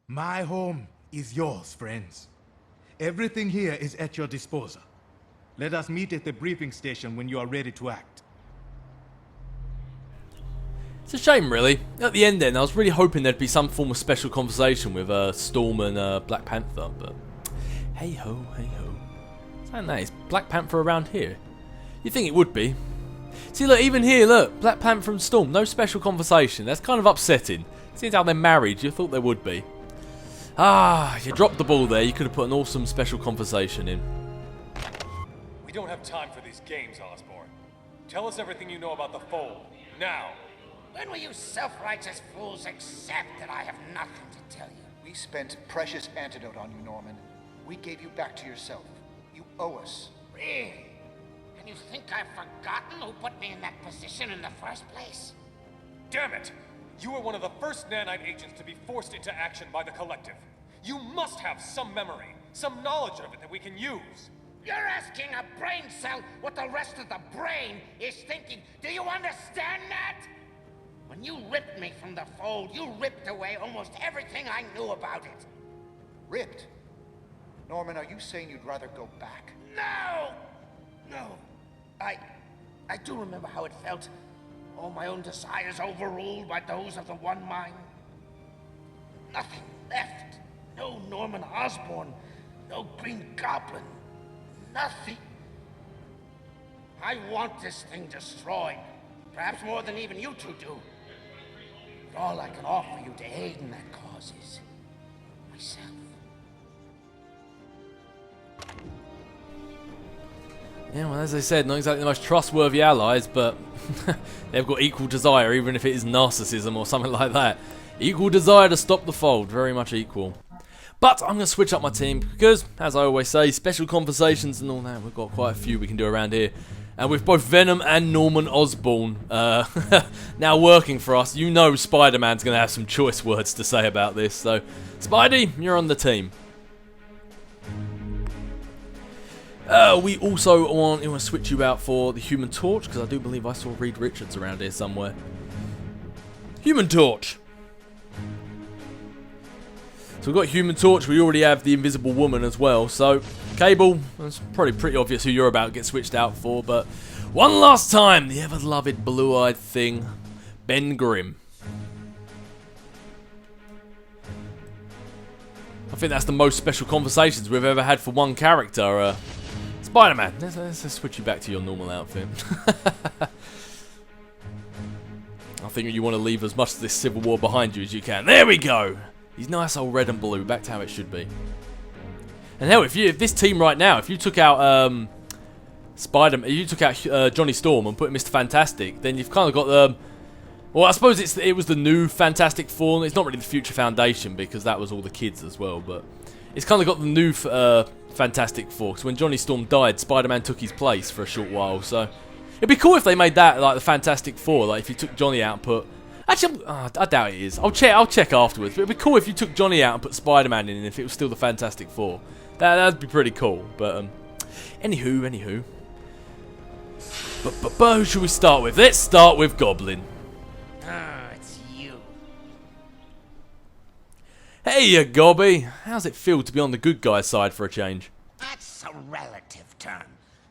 My home is yours, friends. Everything here is at your disposal. Let us meet at the briefing station when you are ready to act. It's a shame, really. At the end then, I was really hoping there'd be some form of special conversation with Storm and Black Panther, but hey-ho, hey-ho. Saying that, is Black Panther around here? You'd think it would be. See, look, even here, look, Black Panther and Storm, no special conversation. That's kind of upsetting. Seeing how they're married, you thought there would be. Ah, you dropped the ball there. You could have put an awesome special conversation in. We don't have time for these games, Osborne. Tell us everything you know about the Fold, now. When will you self-righteous fools accept that I have nothing to tell you? We spent precious antidote on you, Norman. We gave you back to yourself. You owe us. Really? And you think I've forgotten who put me in that position in the first place? Damn it! You were one of the first nanite agents to be forced into action by the Collective. You must have some memory, some knowledge of it that we can use. You're asking a brain cell what the rest of the brain is thinking. Do you understand that? When you ripped me from the Fold, you ripped away almost everything I knew about it. Ripped? Norman, are you saying you'd rather go back? No! No. I do remember how it felt. All my own desires overruled by those of the One Mind. Nothing left. No Norman Osborn. No Green Goblin. Nothing. I want this thing destroyed. Perhaps more than even you two do. But all I can offer you to aid in that cause is myself. Yeah, well, as I said, not exactly the most trustworthy allies, but they've got equal desire, even if it is narcissism or something like that. Equal desire to stop the Fold, very much equal. But I'm going to switch up my team because, as I always say, special conversations and all that, we've got quite a few we can do around here. And with both Venom and Norman Osborn now working for us, you know Spider-Man's going to have some choice words to say about this. So, Spidey, you're on the team. We also want to switch you out for the Human Torch, because I do believe I saw Reed Richards around here somewhere. Human Torch! So we've got Human Torch, we already have the Invisible Woman as well, so Cable, it's probably pretty obvious who you're about to get switched out for, but one last time, the ever-loved blue-eyed thing, Ben Grimm. I think that's the most special conversations we've ever had for one character. Spider-Man, let's switch you back to your normal outfit. I think you want to leave as much of this Civil War behind you as you can. There we go! He's nice old red and blue, back to how it should be. And hell, if this team right now, if you took out Spider-Man, you took out Johnny Storm and put Mr. Fantastic, then you've kind of got the... Well, I suppose it was the new Fantastic Four. It's not really the Future Foundation because that was all the kids as well, but it's kind of got the new Fantastic Four. Because when Johnny Storm died, Spider-Man took his place for a short while. So it'd be cool if they made that like the Fantastic Four. Like if you took Johnny out and put... Actually, I doubt it is. I'll check afterwards. But it'd be cool if you took Johnny out and put Spider-Man in, if it was still the Fantastic Four. That'd be pretty cool. But anywho. But who should we start with? Let's start with Goblin. It's you. Hey, Gobby. How's it feel to be on the good guy's side for a change? That's a relative term.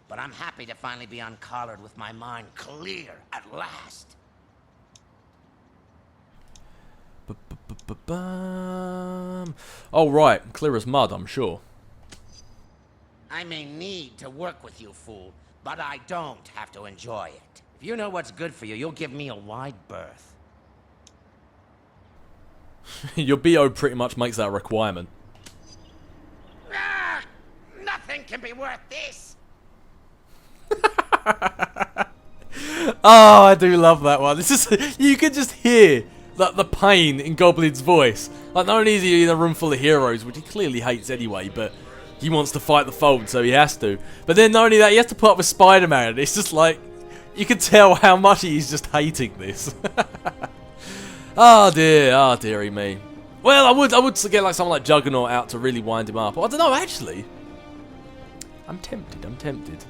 But I'm happy to finally be uncollared with my mind clear at last. Oh, right. Clear as mud, I'm sure. I may need to work with you, fool, but I don't have to enjoy it. If you know what's good for you, you'll give me a wide berth. Your BO pretty much makes that a requirement. Ah, nothing can be worth this. Oh, I do love that one. This is you can just hear the pain in Goblin's voice. Like, not only is he in a room full of heroes, which he clearly hates anyway, but he wants to fight the Fold, so he has to. But then not only that, he has to put up with Spider-Man. It's just like, you can tell how much he's just hating this. Oh dearie me. Well, I would get like someone like Juggernaut out to really wind him up. I don't know, actually. I'm tempted.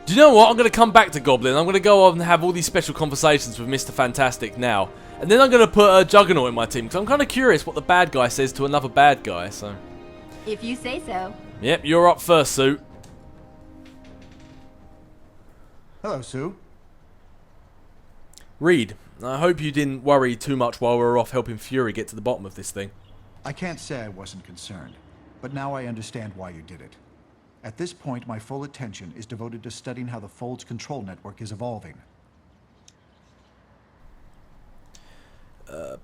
Do you know what? I'm going to come back to Goblin. I'm going to go on and have all these special conversations with Mr. Fantastic now. And then I'm going to put a Juggernaut in my team, because I'm kind of curious what the bad guy says to another bad guy, so... If you say so. Yep, you're up first, Sue. Hello, Sue. Reed, I hope you didn't worry too much while we were off helping Fury get to the bottom of this thing. I can't say I wasn't concerned, but now I understand why you did it. At this point, my full attention is devoted to studying how the Fold's control network is evolving. Do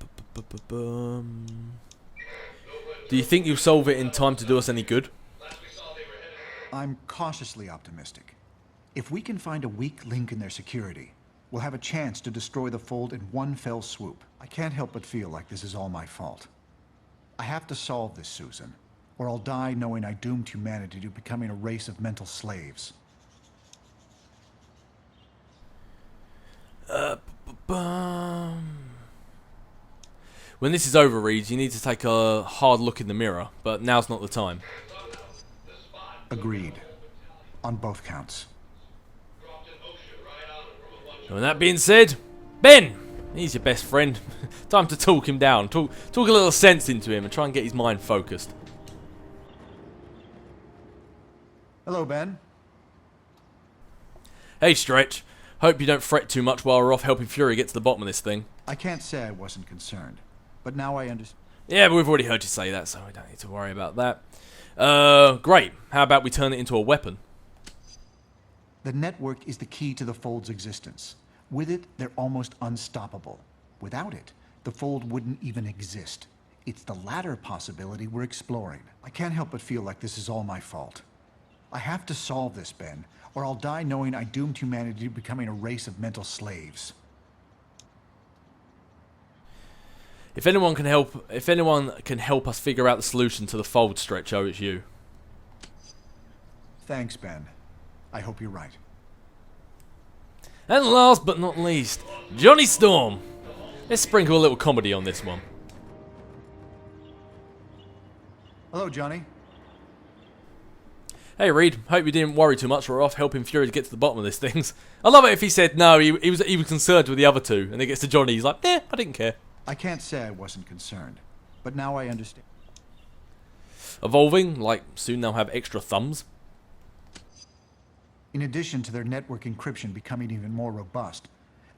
you think you'll solve it in time to do us any good? I'm cautiously optimistic. If we can find a weak link in their security, we'll have a chance to destroy the Fold in one fell swoop. I can't help but feel like this is all my fault. I have to solve this, Susan, or I'll die knowing I doomed humanity to becoming a race of mental slaves. When this is over, Reed, you need to take a hard look in the mirror, but now's not the time. Agreed. On both counts. And that being said, Ben! He's your best friend. Time to talk him down. Talk a little sense into him and try and get his mind focused. Hello, Ben. Hey, Stretch. Hope you don't fret too much while we're off helping Fury get to the bottom of this thing. I can't say I wasn't concerned, but now I understand. Yeah, but we've already heard you say that, so we don't need to worry about that. Great. How about we turn it into a weapon? The network is the key to the Fold's existence. With it, they're almost unstoppable. Without it, the Fold wouldn't even exist. It's the latter possibility we're exploring. I can't help but feel like this is all my fault. I have to solve this, Ben, or I'll die knowing I doomed humanity to becoming a race of mental slaves. If anyone can help us figure out the solution to the Fold, Stretch, oh, it's you. Thanks, Ben. I hope you're right. And last but not least, Johnny Storm. Let's sprinkle a little comedy on this one. Hello, Johnny. Hey Reed, hope you didn't worry too much. We're off helping Fury to get to the bottom of this thing. I love it if he said no, he was concerned with the other two, and it gets to Johnny, he's like, I didn't care. I can't say I wasn't concerned, but now I understand. Evolving, like soon they'll have extra thumbs. In addition to their network encryption becoming even more robust,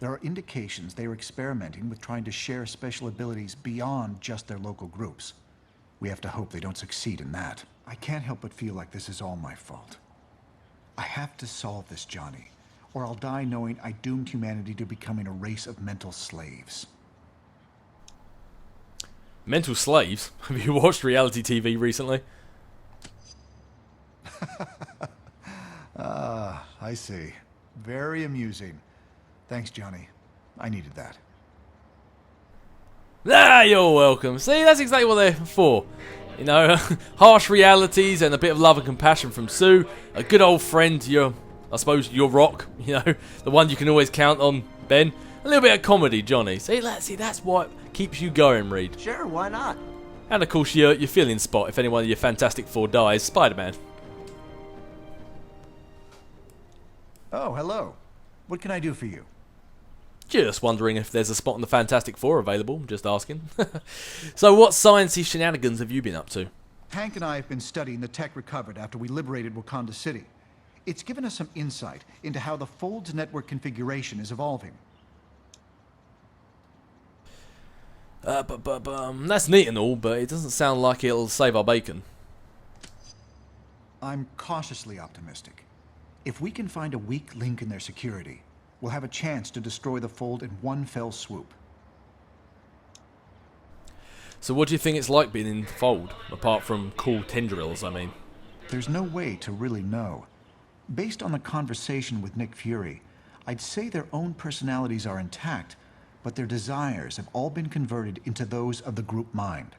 there are indications they are experimenting with trying to share special abilities beyond just their local groups. We have to hope they don't succeed in that. I can't help but feel like this is all my fault. I have to solve this, Johnny, or I'll die knowing I doomed humanity to becoming a race of mental slaves. Mental slaves? Have you watched reality TV recently? I see. Very amusing. Thanks, Johnny. I needed that. Ah, you're welcome. See, that's exactly what they're for. You know, harsh realities and a bit of love and compassion from Sue. A good old friend, I suppose, your rock. You know, the one you can always count on, Ben. A little bit of comedy, Johnny. See, that's what keeps you going, Reed. Sure, why not? And of course, your feeling spot if any one of your Fantastic Four dies, Spider-Man. Oh, hello. What can I do for you? Just wondering if there's a spot in the Fantastic Four available, just asking. So what sciencey shenanigans have you been up to? Hank and I have been studying the tech recovered after we liberated Wakanda City. It's given us some insight into how the Fold's network configuration is evolving. That's neat and all, but it doesn't sound like it'll save our bacon. I'm cautiously optimistic. If we can find a weak link in their security, we'll have a chance to destroy the Fold in one fell swoop. So what do you think it's like being in the Fold, apart from cool tendrils, I mean? There's no way to really know. Based on the conversation with Nick Fury, I'd say their own personalities are intact, but their desires have all been converted into those of the group mind.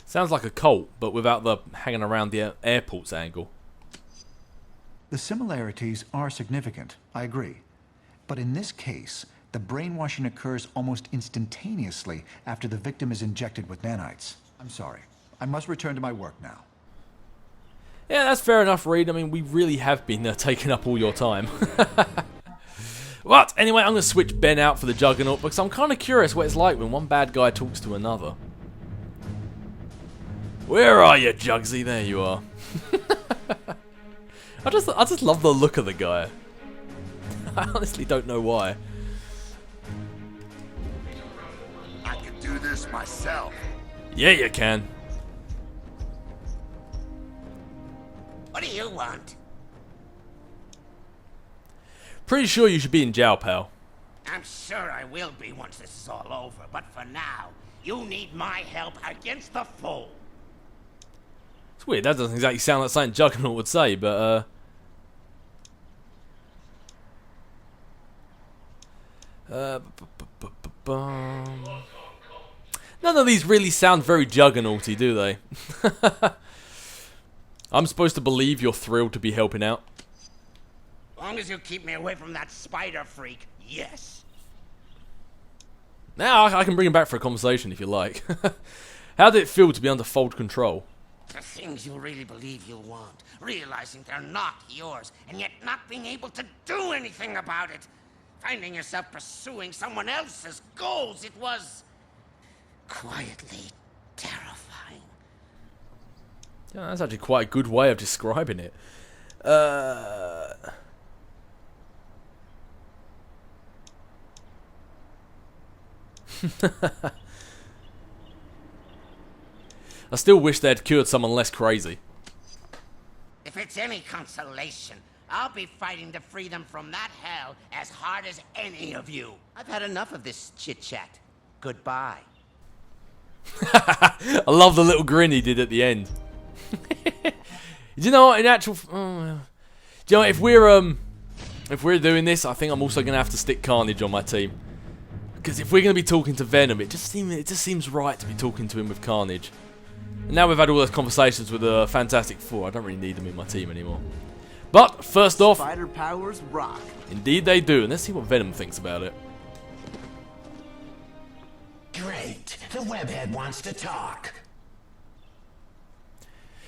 Sounds like a cult, but without the hanging around the airports angle. The similarities are significant, I agree. But in this case, the brainwashing occurs almost instantaneously after the victim is injected with nanites. I'm sorry. I must return to my work now. Yeah, that's fair enough, Reed. I mean, we really have been taking up all your time. But anyway, I'm going to switch Ben out for the Juggernaut because I'm kind of curious what it's like when one bad guy talks to another. Where are you, Jugsy? There you are. I just love the look of the guy. I honestly don't know why. I can do this myself. Yeah, you can. What do you want? Pretty sure you should be in jail, pal. I'm sure I will be once this is all over, but for now, you need my help against the foe. It's weird, that doesn't exactly sound like something Juggernaut would say, but none of these really sound very Juggernauty, do they? I'm supposed to believe you're thrilled to be helping out. As long as you keep me away from that spider freak, yes. Now I can bring him back for a conversation if you like. How did it feel to be under Fold control? The things you really believe you want, realizing they're not yours, and yet not being able to do anything about it. Finding yourself pursuing someone else's goals, it was quietly terrifying. Yeah, that's actually quite a good way of describing it. I still wish they'd cured someone less crazy. If it's any consolation, I'll be fighting to free them from that hell as hard as any of you. I've had enough of this chit-chat. Goodbye. I love the little grin he did at the end. Do you know what? In actual, do you know what, if we're doing this, I think I'm also gonna have to stick Carnage on my team. Because if we're gonna be talking to Venom, it just seems right to be talking to him with Carnage. And now we've had all those conversations with the Fantastic Four, I don't really need them in my team anymore. But first off, Spider powers rock. Indeed they do, and let's see what Venom thinks about it. Great. The webhead wants to talk.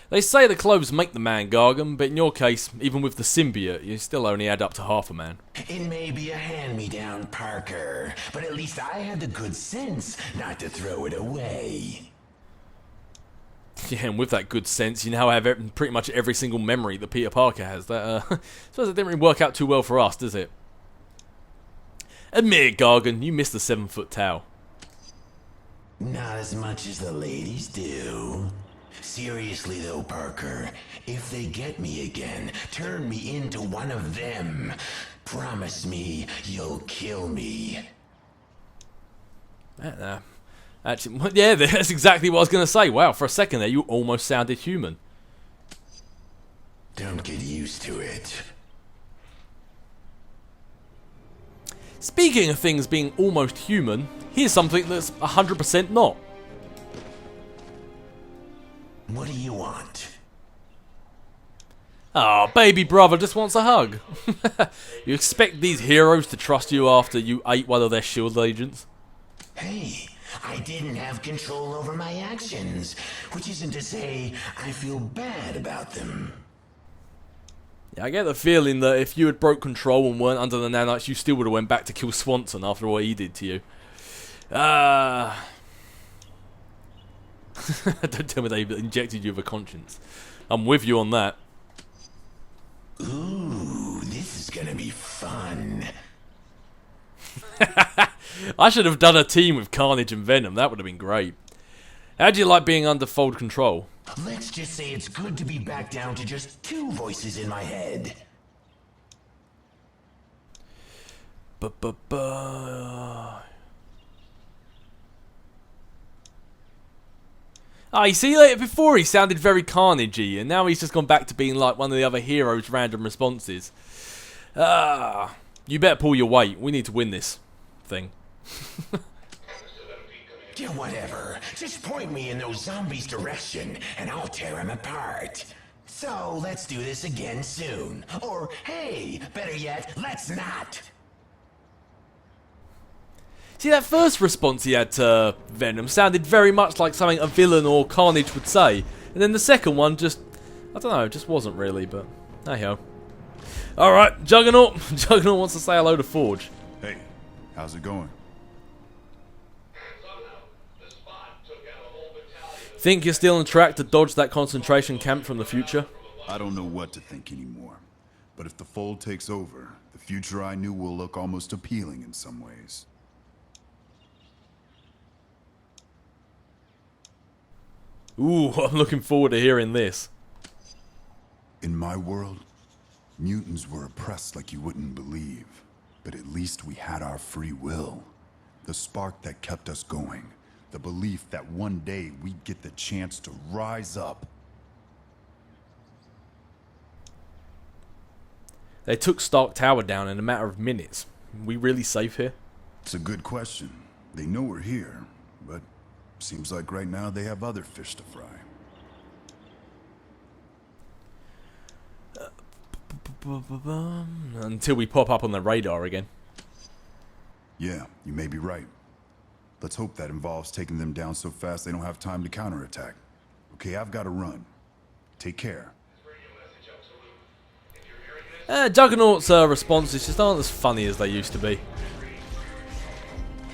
They say the clothes make the man, Gargan, but in your case, even with the symbiote, you still only add up to half a man. It may be a hand-me-down, Parker, but at least I had the good sense not to throw it away. Yeah, and with that good sense, you now have pretty much every single memory that Peter Parker has. That, I suppose it didn't really work out too well for us, does it? Admit it, Gargan, you missed the 7-foot towel. Not as much as the ladies do. Seriously though, Parker, if they get me again, turn me into one of them. Promise me you'll kill me. Actually, yeah, that's exactly what I was going to say. Wow, for a second there, you almost sounded human. Don't get used to it. Speaking of things being almost human, here's something that's 100% not. What do you want? Oh, baby brother just wants a hug. You expect these heroes to trust you after you ate one of their SHIELD agents? Hey, I didn't have control over my actions, which isn't to say I feel bad about them. Yeah, I get the feeling that if you had broke control and weren't under the nanites, you still would have went back to kill Swanson after what he did to you. Don't tell me they injected you with a conscience. I'm with you on that. Ooh, this is gonna be fun. I should have done a team with Carnage and Venom. That would have been great. How do you like being under Fold control? Let's just say it's good to be back down to just 2 voices in my head. Ah, you see, like, before he sounded very Carnage-y, and now he's just gone back to being like one of the other heroes' random responses. You better pull your weight. We need to win this thing. Yeah, whatever. Just point me in those zombies' direction, and I'll tear them apart. So, let's do this again soon. Or, hey, better yet, let's not. See, that first response he had to Venom sounded very much like something a villain or Carnage would say. And then the second one just... I don't know, it just wasn't really, but hey ho. Alright, Juggernaut. Juggernaut wants to say hello to Forge. Hey, how's it going? Think you're still on track to dodge that concentration camp from the future? I don't know what to think anymore. But if the Fold takes over, the future I knew will look almost appealing in some ways. Ooh, I'm looking forward to hearing this. In my world, mutants were oppressed like you wouldn't believe. But at least we had our free will. The spark that kept us going. The belief that one day we'd get the chance to rise up. They took Stark Tower down in a matter of minutes. We really safe here? It's a good question. They know we're here, but seems like right now they have other fish to fry. Until we pop up on the radar again. Yeah, you may be right. Let's hope that involves taking them down so fast they don't have time to counterattack. Okay, I've got to run. Take care. Juggernaut's responses just aren't as funny as they used to be.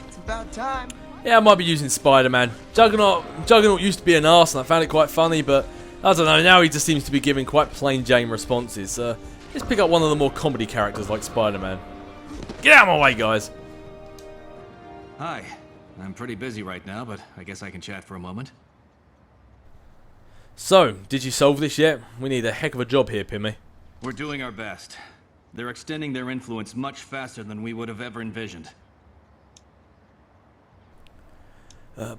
It's about time. Yeah, I might be using Spider-Man. Juggernaut used to be an arse and I found it quite funny, but I don't know, now he just seems to be giving quite plain Jane responses. Let's pick up one of the more comedy characters like Spider-Man. Get out of my way, guys! Hi. I'm pretty busy right now, but I guess I can chat for a moment. So, did you solve this yet? We need a heck of a job here, Pimmy. We're doing our best. They're extending their influence much faster than we would have ever envisioned. I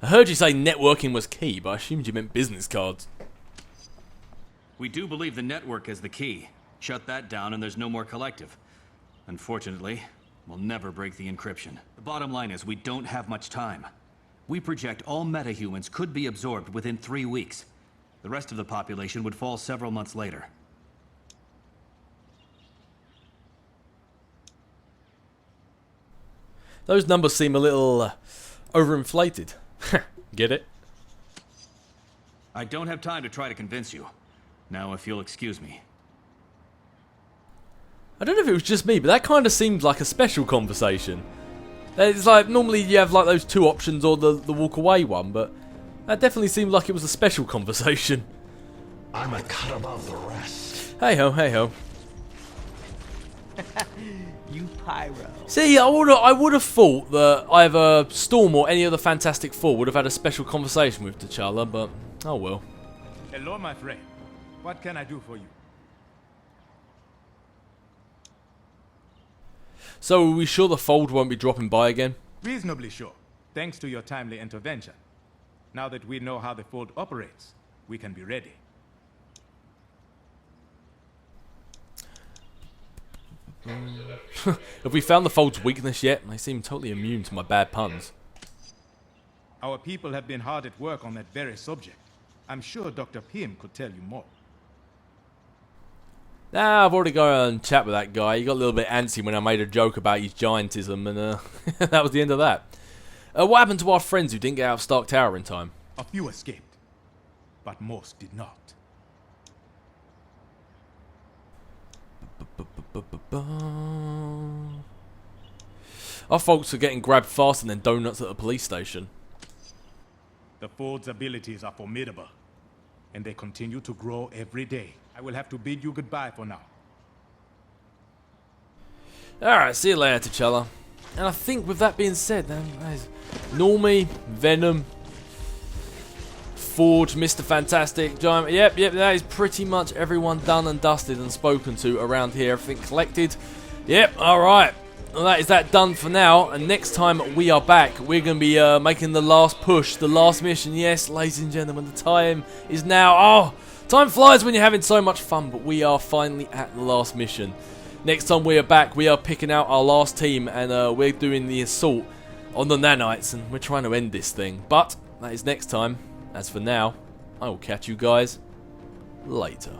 heard you say networking was key, but I assumed you meant business cards. We do believe the network is the key. Shut that down and there's no more collective. Unfortunately, we'll never break the encryption. The bottom line is we don't have much time. We project all metahumans could be absorbed within 3 weeks. The rest of the population would fall several months later. Those numbers seem a little overinflated. Get it? I don't have time to try to convince you. Now, if you'll excuse me. I don't know if it was just me, but that kind of seemed like a special conversation. It's like, normally you have like those two options or the walk away one, but that definitely seemed like it was a special conversation. I'm a cut above the rest. Hey ho, hey ho. You pyro. See, I would have thought that either Storm or any of the Fantastic Four would have had a special conversation with T'Challa, but oh well. Hello, my friend. What can I do for you? So, are we sure the Fold won't be dropping by again? Reasonably sure, thanks to your timely intervention. Now that we know how the Fold operates, we can be ready. Have we found the Fold's weakness yet? They seem totally immune to my bad puns. Our people have been hard at work on that very subject. I'm sure Dr. Pym could tell you more. Nah, I've already gone and chat with that guy. He got a little bit antsy when I made a joke about his giantism, and that was the end of that. What happened to our friends who didn't get out of Stark Tower in time? A few escaped, but most did not. Our folks are getting grabbed faster than donuts at a police station. The Fold's abilities are formidable, and they continue to grow every day. I will have to bid you goodbye for now. Alright, see you later, T'Challa. And I think with that being said, that is Normie, Venom, Forge, Mr. Fantastic, Giant. Yep, that is pretty much everyone done and dusted and spoken to around here. Everything collected. Yep, alright. Well, that is that done for now. And next time we are back, we're going to be making the last push, the last mission. Yes, ladies and gentlemen, the time is now. Oh, time flies when you're having so much fun, but we are finally at the last mission. Next time we are back, we are picking out our last team, and we're doing the assault on the nanites, and we're trying to end this thing. But that is next time. As for now, I will catch you guys later.